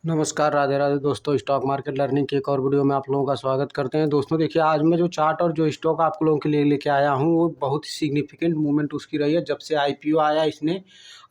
नमस्कार, राधे राधे दोस्तों। Stock market learning की एक और वीडियो में आप लोगों का स्वागत करते हैं। दोस्तों देखिए, आज मैं जो चार्ट और जो स्टॉक आप लोगों के लिए लेके आया हूँ वो बहुत ही सिग्निफिकेंट मूवमेंट उसकी रही है। जब से आईपीओ आया इसने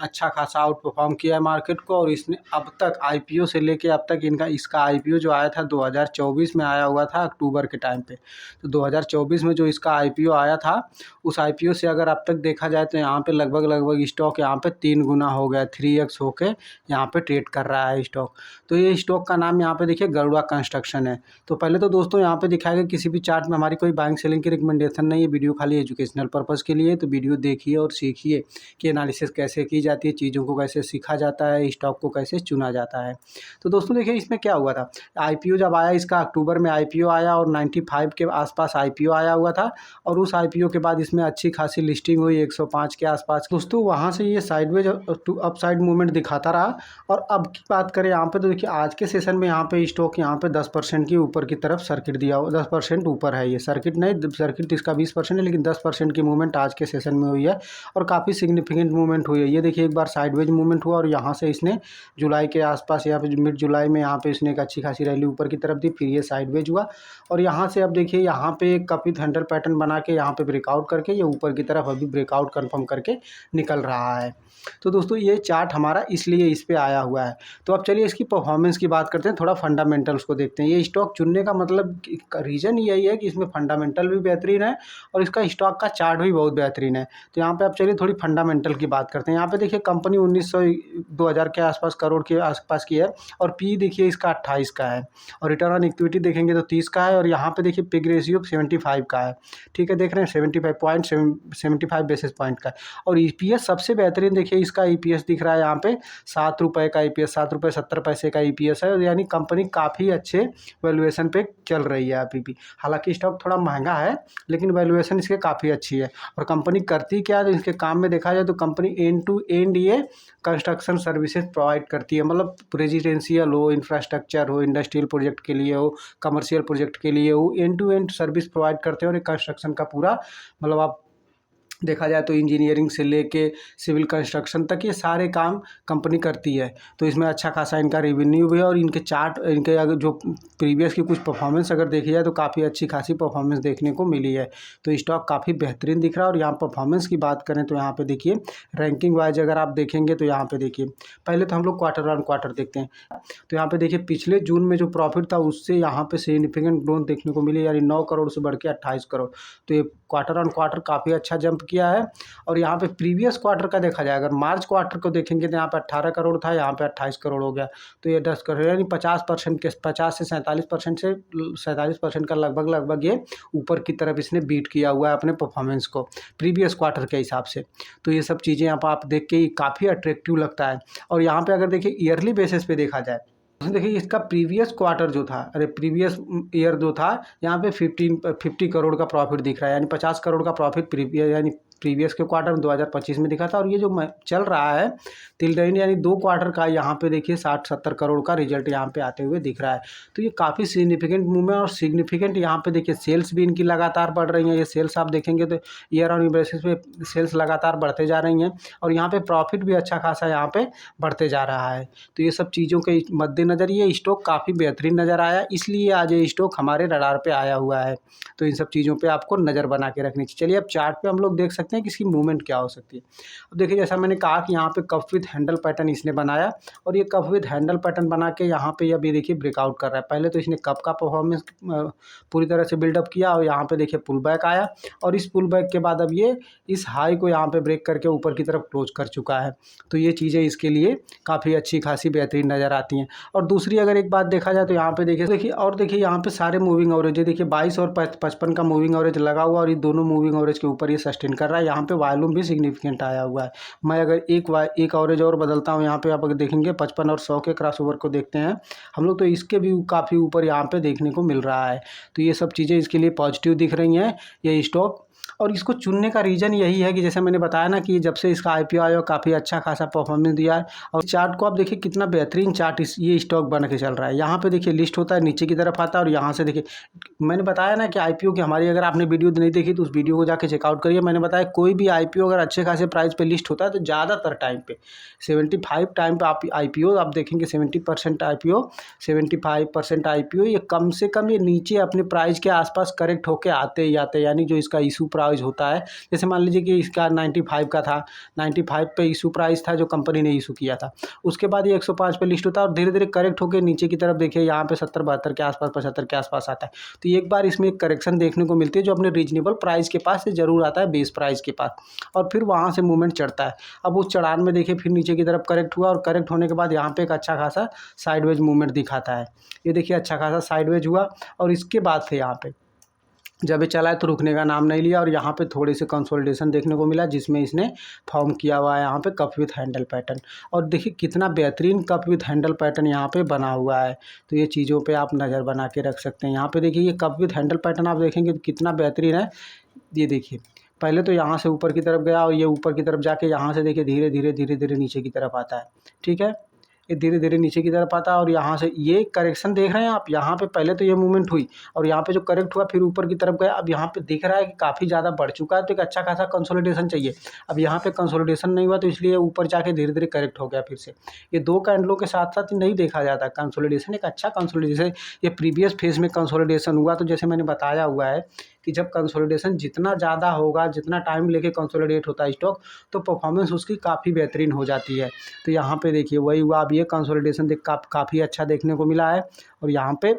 अच्छा खासा आउट परफॉर्म किया है मार्केट को, और इसने अब तक आईपीओ से लेके अब तक इसका आईपीओ जो आया था 2024 में आया हुआ था अक्टूबर के टाइम पे। तो 2024 में जो इसका आईपीओ आया था उस आईपीओ से अगर अब तक देखा जाए तो यहाँ पे लगभग स्टॉक यहाँ पे 3 गुना हो गया, 3x होके यहाँ पे ट्रेड कर रहा है स्टॉक। तो ये स्टॉक का नाम यहाँ पे देखिए गरुड़ा कंस्ट्रक्शन है। तो पहले तो दोस्तों यहाँ पे दिखाया गया किसी भी चार्ट में हमारी कोई बाइंग सेलिंग की रिकमेंडेशन नहीं है, वीडियो खाली एजुकेशनल पर्पज़ के लिए। तो वीडियो देखिए और सीखिए कि एनालिसिस कैसे की जाती है, चीज़ों को कैसे सीखा जाता है, स्टॉक को कैसे चुना जाता है। तो दोस्तों देखिए इसमें क्या हुआ था, आईपीओ जब आया इसका अक्टूबर में आईपीओ आया और 95 के आसपास आईपीओ आया हुआ था, और उस आईपीओ के बाद इसमें अच्छी खासी लिस्टिंग हुई 105 के आसपास। दोस्तों वहाँ से ये साइडवेज टू अपसाइड मूवमेंट दिखाता रहा। और अब की बात करें यहाँ पे तो देखिए आज के सेशन में यहाँ पे स्टॉक यहाँ पे 10% की ऊपर की तरफ सर्किट दिया हुआ, 10% ऊपर है। ये सर्किट नहीं, सर्किट इसका 20% है, लेकिन 10% की मूवमेंट आज के सेशन में हुई है और काफ़ी सिग्निफिकेंट मूवमेंट हुई है। ये देखिए एक बार साइडवेज मूवमेंट हुआ और यहाँ से इसने जुलाई के आसपास यहाँ पे मिड जुलाई में यहाँ पे इसने एक अच्छी खासी रैली ऊपर की तरफ दी, फिर ये साइडवेज हुआ और यहाँ से अब देखिए यहाँ पे एक कपित हैंडल पैटर्न बना के यहाँ पे ब्रेकआउट करके ये ऊपर की तरफ अभी ब्रेकआउट कंफर्म करके निकल रहा है। तो दोस्तों ये चार्ट हमारा इसलिए इस पे आया हुआ है। तो अब चलिए इसकी परफॉर्मेंस की बात करते हैं, थोड़ा फंडामेंटल्स को देखते हैं। ये स्टॉक चुनने का मतलब रीज़न यही है कि इसमें फंडामेंटल भी बेहतरीन है और इसका स्टॉक का चार्ट भी बहुत बेहतरीन है। तो यहाँ पे अब चलिए थोड़ी फंडामेंटल की बात करते हैं। यहाँ पे देखिए कंपनी 1900 के आसपास करोड़ के आसपास की है और पी देखिए इसका 28 का है और रिटर्न ऑन इक्विटी देखेंगे तो 30 का है और यहाँ पे देखिए पिग रेशियो 75 का है। ठीक है, देख रहे हैं 75 बेसिस पॉइंट का है। और ईपीएस सबसे बेहतरीन देखिए इसका ईपीएस दिख रहा है यहाँ पे 7 रुपये का ईपीएस, 7 रुपये 70 पैसे का ईपीएस है। यानी कंपनी काफ़ी अच्छे वैल्यूएशन पे चल रही है अभी भी। हालांकि स्टॉक थोड़ा महंगा है लेकिन वैल्यूएशन इसके काफ़ी अच्छी है। और कंपनी करती क्या है, तो इसके काम में देखा जाए तो कंपनी एंड टू एंड ये कंस्ट्रक्शन सर्विसेज प्रोवाइड करती है। मतलब रेजिडेंशियल हो, इंफ्रास्ट्रक्चर हो, इंडस्ट्रियल प्रोजेक्ट के लिए हो, कमर्शियल प्रोजेक्ट के लिए हो, end to end service provide करते हैं। और एक कंस्ट्रक्शन का पूरा मतलब आप देखा जाए तो इंजीनियरिंग से लेके सिविल कंस्ट्रक्शन तक ये सारे काम कंपनी करती है। तो इसमें अच्छा खासा इनका रेवेन्यू भी है और इनके चार्ट, इनके अगर जो प्रीवियस की कुछ परफॉर्मेंस अगर देखी जाए तो काफ़ी अच्छी खासी परफॉर्मेंस देखने को मिली है। तो स्टॉक काफ़ी बेहतरीन दिख रहा है। और यहाँ परफॉर्मेंस की बात करें तो यहाँ पे देखिए रैंकिंग वाइज अगर आप देखेंगे तो यहाँ पे देखिए पहले तो हम लोग क्वार्टर ऑन क्वार्टर देखते हैं। तो यहाँ पे देखिए पिछले जून में जो प्रॉफिट था उससे यहाँ पे सिग्निफिकेंट ग्रोथ देखने को मिली, यानी 9 करोड़ से बढ़ के 28 करोड़। तो ये क्वार्टर ऑन क्वार्टर काफ़ी अच्छा जंप किया है। और यहाँ पे प्रीवियस क्वार्टर का देखा जाए, अगर मार्च क्वार्टर को देखेंगे तो यहाँ पे 18 करोड़ था, यहाँ पे 28 करोड़ हो गया। तो ये 10 करोड़ यानी 50% के 50 से 47% का लगभग ये ऊपर की तरफ इसने बीट किया हुआ है अपने परफॉर्मेंस को प्रीवियस क्वार्टर के हिसाब से। तो ये सब चीज़ें यहाँ पर आप देख के काफ़ी अट्रैक्टिव लगता है। और यहाँ पे अगर देखिए ईयरली बेसिस पे देखा जाए तो देखिए इसका प्रीवियस क्वार्टर जो था, प्रीवियस ईयर जो था, यहाँ पे 50 करोड़ का प्रॉफिट दिख रहा है, यानी 50 करोड़ का प्रॉफिट प्रीवियस के क्वार्टर में 2025 में दिखा था। और ये जो चल रहा है टिल डेट यानी 2 क्वार्टर का, यहाँ पे देखिए 60-70 करोड़ का रिजल्ट यहाँ पे आते हुए दिख रहा है। तो ये काफ़ी सिग्निफिकेंट मूवमेंट और सिग्निफिकेंट यहाँ पे देखिए सेल्स भी इनकी लगातार बढ़ रही हैं। ये सेल्स आप देखेंगे तो ईयर ऑन बेसिस पे सेल्स लगातार बढ़ते जा रही हैं और यहाँ पे प्रॉफिट भी अच्छा खासा यहाँ पे बढ़ते जा रहा है। तो ये सब चीज़ों के मद्देनज़र ये स्टॉक काफ़ी बेहतरीन नज़र आया, इसलिए आज ये स्टॉक हमारे रडार पे आया हुआ है। तो इन सब चीज़ों पे आपको नज़र बना के रखनी चाहिए। चलिए अब चार्ट पे हम लोग देख सकते हैं कि इसकी मूवमेंट क्या हो सकती है। अब देखिए जैसा मैंने कहा कि यहाँ पे कप विथ हैंडल पैटर्न इसने बनाया और ये कप विथ हैंडल पैटर्न बना के यहाँ पे अभी देखिए ब्रेकआउट कर रहा है। पहले तो इसने कप का परफॉर्मेंस पूरी तरह से बिल्डअप किया और यहाँ पे देखिए पुल बैक आया और इस पुल बैक के बाद अब ये इस हाई को यहाँ पे ब्रेक करके ऊपर की तरफ क्लोज कर चुका है। तो ये चीज़ें इसके लिए काफ़ी अच्छी खासी बेहतरीन नज़र आती हैं। और दूसरी अगर एक बात देखा जाए तो यहाँ पे देखिए यहाँ पे सारे मूविंग एवरेज है। देखिए 22 और 55 का मूविंग एवरेज लगा हुआ और ये दोनों मूविंग एवरेज के ऊपर ये सस्टेन कर रहा है। यहाँ पे वॉल्यूम भी सिग्निफिकेंट आया हुआ है। मैं अगर एक एवरेज और बदलता हूँ, यहाँ पे आप अगर देखेंगे 55 और 100 के क्रॉसओवर को देखते हैं हम लोग, तो इसके भी काफ़ी ऊपर यहाँ पे देखने को मिल रहा है। तो ये सब चीज़ें इसके लिए पॉजिटिव दिख रही हैं। ये स्टॉक और इसको चुनने का रीज़न यही है कि जैसे मैंने बताया ना कि जब से इसका IPO आया काफ़ी अच्छा खासा परफॉर्मेंस दिया है। और चार्ट को आप देखिए कितना बेहतरीन चार्ट ये स्टॉक बन के चल रहा है। यहाँ पे देखिए लिस्ट होता है, नीचे की तरफ आता है और यहाँ से देखिए मैंने बताया ना कि IPO की हमारी, अगर आपने वीडियो नहीं देखी तो उस वीडियो को जाके चेकआउट करिए। मैंने बताया कोई भी IPO अगर अच्छे खासे प्राइस पे लिस्ट होता है तो ज़्यादातर टाइम पे 75 टाइम पे आप IPO आप देखेंगे 70% IPO 75% IPO ये कम से कम ये नीचे अपने प्राइस के आसपास करेक्ट होके आते ही आते हैं। यानी जो इसका इशू प्राइस होता है, जैसे मान लीजिए कि इसका 95 का था, 95 पे इशू प्राइस था जो कंपनी ने इशू किया था, उसके बाद ये 105 पे लिस्ट होता है और धीरे धीरे करेक्ट होकर नीचे की तरफ देखिए यहाँ पे 70-72 के आसपास 75 के आसपास आता है। तो एक बार इसमें एक करेक्शन देखने को मिलती है जो अपने रीजनेबल प्राइस के पास से जरूर आता है, बेस प्राइस के पास, और फिर वहाँ से मूवमेंट चढ़ता है। अब उस चढ़ान में देखिए फिर नीचे की तरफ करेक्ट हुआ और करेक्ट होने के बाद यहाँ पे एक अच्छा खासा साइडवेज मूवमेंट दिखाता है। ये देखिए अच्छा खासा साइडवेज हुआ और इसके बाद से यहाँ पे जब ये चला है तो रुकने का नाम नहीं लिया और यहाँ पे थोड़ी सी कंसोलिडेशन देखने को मिला जिसमें इसने फॉर्म किया हुआ है यहाँ पे कप विथ हैंडल पैटर्न। और देखिए कितना बेहतरीन कप विथ हैंडल पैटर्न यहाँ पे बना हुआ है। तो ये चीज़ों पे आप नज़र बना के रख सकते हैं। यहाँ पे देखिए ये कप विथ हैंडल पैटर्न आप देखेंगे कितना बेहतरीन है। ये देखिए पहले तो यहाँ से ऊपर की तरफ गया और ये ऊपर की तरफ जाके यहाँ से देखिए धीरे धीरे धीरे धीरे नीचे की तरफ आता है। ठीक है, ये धीरे धीरे नीचे की तरफ आता है और यहाँ से ये करेक्शन देख रहे हैं आप, यहाँ पे पहले तो ये मूवमेंट हुई और यहाँ पे जो करेक्ट हुआ फिर ऊपर की तरफ गया। अब यहाँ पे दिख रहा है कि काफ़ी ज़्यादा बढ़ चुका है तो एक अच्छा खासा कंसोलिडेशन चाहिए। अब यहाँ पे कंसोलिडेशन नहीं हुआ तो इसलिए ऊपर जाके धीरे धीरे करेक्ट हो गया फिर से। ये दो कैंडलों के साथ साथ नहीं देखा जाता कंसोलिडेशन, एक अच्छा कंसोलिडेशन। ये प्रीवियस फेज में कंसोलिडेशन हुआ तो जैसे मैंने बताया हुआ है कि जब कंसोलिडेशन जितना ज़्यादा होगा, जितना टाइम लेके कंसोलिडेट होता है स्टॉक, तो परफॉर्मेंस उसकी काफ़ी बेहतरीन हो जाती है। तो यहाँ पे देखिए वही हुआ। अब ये कंसोलिडेशन काफ़ी अच्छा देखने को मिला है और यहाँ पे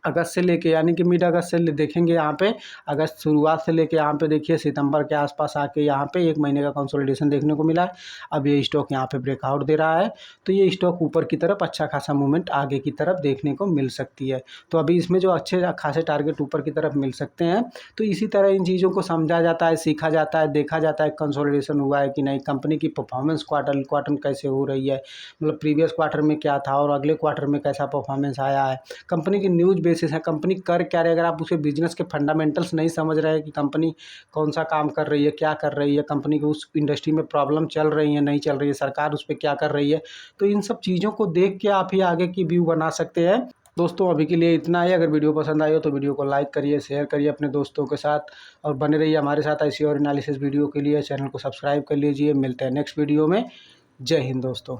अगस्त से लेके यानी कि मिड अगस्त से देखेंगे यहाँ पे, अगस्त शुरुआत से लेके यहाँ पे देखिए सितंबर के आसपास आके यहाँ पे 1 महीने का कंसोलिडेशन देखने को मिला है। अब ये स्टॉक यहाँ पे ब्रेकआउट दे रहा है तो ये स्टॉक ऊपर की तरफ अच्छा खासा मूवमेंट आगे की तरफ देखने को मिल सकती है। तो अभी इसमें जो अच्छे खासे टारगेट ऊपर की तरफ मिल सकते हैं। तो इसी तरह इन चीज़ों को समझा जाता है, सीखा जाता है, देखा जाता है कंसोलिडेशन हुआ है कि नहीं, कंपनी की परफॉर्मेंस क्वार्टर क्वार्टर कैसे हो रही है, मतलब प्रीवियस क्वार्टर में क्या था और अगले क्वार्टर में कैसा परफॉर्मेंस आया है, कंपनी की न्यूज़ बेसिस है, कंपनी कर क्या रही है। अगर आप उसे बिजनेस के फंडामेंटल्स नहीं समझ रहे हैं कि कंपनी कौन सा काम कर रही है, क्या कर रही है, कंपनी की उस इंडस्ट्री में प्रॉब्लम चल रही है नहीं चल रही है, सरकार उस पर क्या कर रही है, तो इन सब चीज़ों को देख के आप ही आगे की व्यू बना सकते हैं। दोस्तों अभी के लिए इतना ही। अगर वीडियो पसंद आई हो तो वीडियो को लाइक करिए, शेयर करिए अपने दोस्तों के साथ और बने रहिए हमारे साथ ऐसी और एनालिसिस वीडियो के लिए। चैनल को सब्सक्राइब कर लीजिए। मिलते हैं नेक्स्ट वीडियो में। जय हिंद दोस्तों।